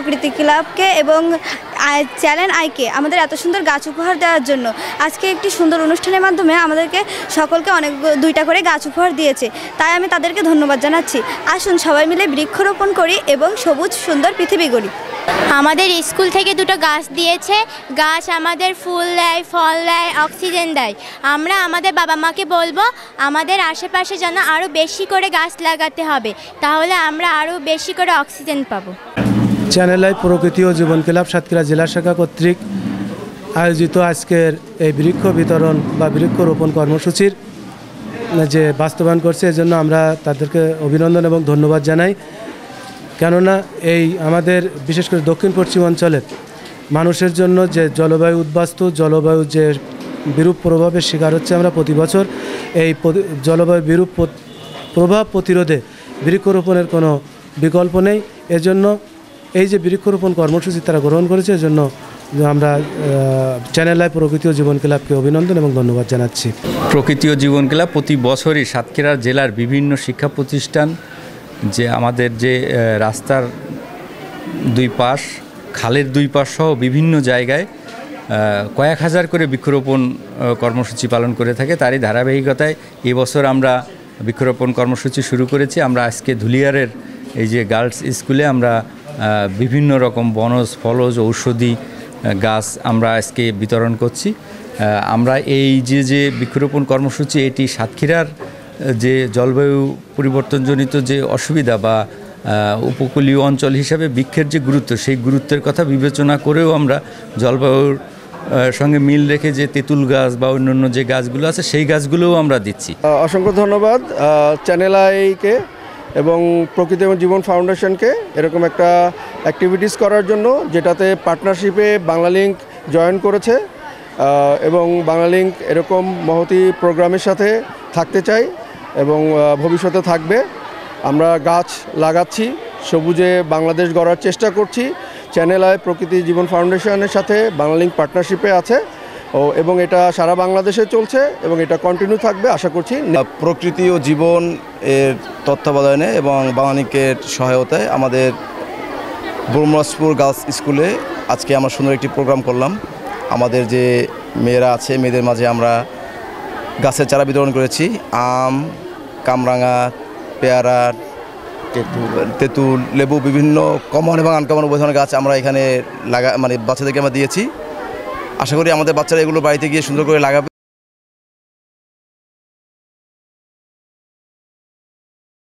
প্রকৃতি ক্লাবকে এবং চ্যানেল আইকে আমাদের এত সুন্দর গাছ উপহার দেওয়ার জন্য। আজকে একটি সুন্দর অনুষ্ঠানের মাধ্যমে আমাদেরকে সকলকে দুইটা করে গাছ উপহার দিয়েছে, তাই আমি তাদেরকে ধন্যবাদ জানাচ্ছি। আসুন সবাই মিলে বৃক্ষরোপণ করি এবং সবুজ সুন্দর পৃথিবী গড়ি। আমাদের স্কুল থেকে দুটো গাছ দিয়েছে। গাছ আমাদের ফুল দেয়, ফল দেয়, অক্সিজেন দেয়। আমরা আমাদের বাবা মাকে বলবো আমাদের আশেপাশে যেন আরও বেশি করে গাছ লাগাতে হবে, তাহলে আমরা আরও বেশি করে অক্সিজেন পাবো। চ্যানেল আই প্রকৃতি ও জীবন ক্লাব সাতক্ষীরা জেলা শাখা কর্তৃক আয়োজিত আজকের এই বৃক্ষ বিতরণ বা বৃক্ষরোপণ কর্মসূচির যে বাস্তবায়ন করছে, এজন্য আমরা তাদেরকে অভিনন্দন এবং ধন্যবাদ জানাই। কেননা এই আমাদের বিশেষ করে দক্ষিণ পশ্চিম অঞ্চলের মানুষের জন্য যে জলবায়ু উদ্বাস্তু, জলবায়ু যে বিরূপ প্রভাবের শিকার হচ্ছে আমরা প্রতি বছর, এই জলবায়ু বিরূপ প্রভাব প্রতিরোধে বৃক্ষরোপণের কোনো বিকল্প নেই। এজন্য এই যে বৃক্ষরোপণ কর্মসূচি তারা গ্রহণ করেছে, এজন্য আমরা চ্যানেল আই প্রকৃতি ও জীবন ক্লাবকে অভিনন্দন এবং ধন্যবাদ জানাচ্ছি। প্রকৃতি ও জীবন ক্লাব প্রতি বছরই সাতক্ষীরা জেলার বিভিন্ন শিক্ষা প্রতিষ্ঠান, যে আমাদের যে রাস্তার দুই পাশ, খালের দুই পাশ সহ বিভিন্ন জায়গায় কয়েক হাজার করে বৃক্ষরোপণ কর্মসূচি পালন করে থাকে। তারই ধারাবাহিকতায় এবছর আমরা বৃক্ষরোপণ কর্মসূচি শুরু করেছি। আমরা আজকে ধুলিয়ারের এই যে গার্লস স্কুলে আমরা বিভিন্ন রকম বনজ, ফলজ, ঔষধি গাছ আমরা আজকে বিতরণ করছি। আমরা এই যে বৃক্ষরোপণ কর্মসূচি, এটি সাতক্ষীরার যে জলবায়ু পরিবর্তনজনিত যে অসুবিধা বা উপকূলীয় অঞ্চল হিসাবে বৃক্ষের যে গুরুত্ব, সেই গুরুত্বের কথা বিবেচনা করেও আমরা জলবায়ুর সঙ্গে মিল রেখে যে তেঁতুল গাছ বা অন্যান্য যে গাছগুলো আছে সেই গাছগুলোও আমরা দিচ্ছি। অসংখ্য ধন্যবাদ চ্যানেল আইকে এবং প্রকৃতি এবং জীবন ফাউন্ডেশনকে এরকম একটা অ্যাক্টিভিটিস করার জন্য, যেটাতে পার্টনারশিপে বাংলালিংক জয়েন করেছে এবং বাংলালিংক এরকম মহতী প্রোগ্রামের সাথে থাকতে চাই এবং ভবিষ্যতে থাকবে। আমরা গাছ লাগাচ্ছি, সবুজে বাংলাদেশ গড়ার চেষ্টা করছি। চ্যানেল আই প্রকৃতি জীবন ফাউন্ডেশনের সাথে বাংলালিংক পার্টনারশিপে আছে এবং এটা সারা বাংলাদেশে চলছে এবং এটা কন্টিনিউ থাকবে আশা করছি। প্রকৃতি ও জীবন এর তত্ত্বাবধানে এবং বাংলালিংকের সহায়তায় আমাদের ব্রহ্মরাজপুর গার্লস স্কুলে আজকে আমরা সুন্দর একটি প্রোগ্রাম করলাম। আমাদের যে মেয়েরা আছে, মেয়েদের মাঝে আমরা গাছের চারা বিতরণ করেছি। আম, কামরাঙা, পেয়ারা, তেঁতুল, লেবু, বিভিন্ন কমন এবং আনকমন উভয় ধরনের গাছ আমরা এখানে বাচ্চাদেরকে আমরা দিয়েছি। আশা করি আমাদের বাচ্চারা এগুলো বাড়িতে গিয়ে সুন্দর করে লাগাবে।